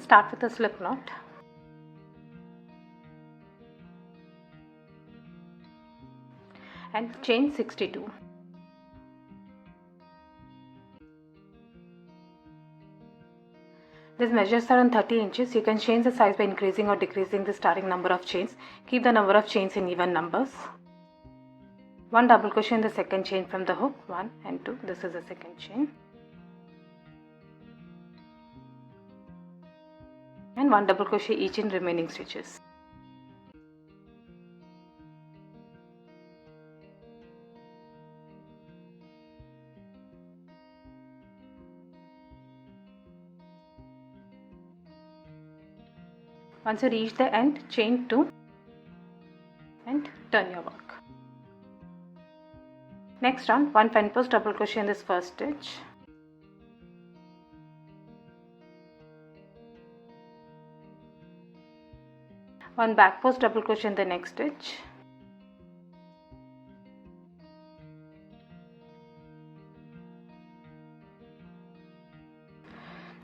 start with a slip knot. And chain 62. These measures are on 30 inches. You can change the size by increasing or decreasing the starting number of chains. Keep the number of chains in even numbers. 1 double crochet in the second chain from the hook, 1 and 2. This is the second chain. And 1 double crochet each in remaining stitches. Once you reach the end, chain 2 and turn your work. Next round, 1 front post double crochet in this first stitch. One back post double crochet in the next stitch.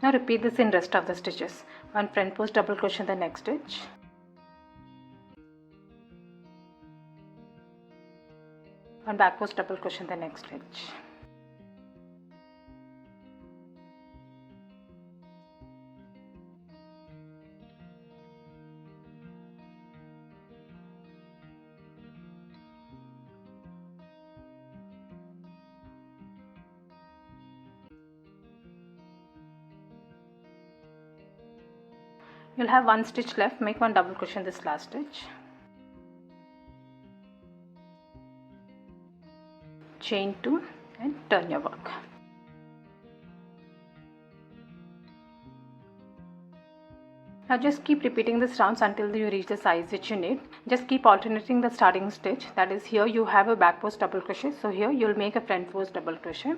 Now repeat this in rest of the stitches. 1 front post double crochet in the next stitch. One back post double crochet in the next stitch. You'll have 1 stitch left. Make 1 double crochet in this last stitch. Chain 2 and turn your work. Now just keep repeating this rounds until you reach the size which you need. Just keep alternating the starting stitch. That is, here you have a back post double crochet, so here you'll make a front post double crochet.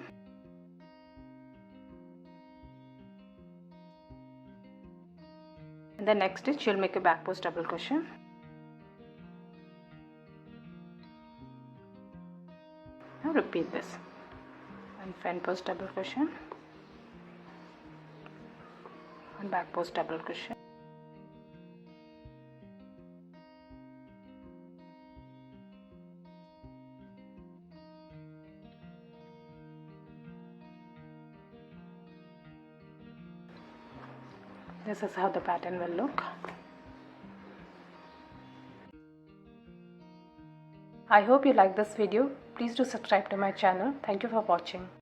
In the next stitch you'll make a back post double crochet. Now repeat this. One front post double crochet, one back post double crochet, this is how the pattern will look. I hope you like this video. Please do subscribe to my channel. Thank you for watching.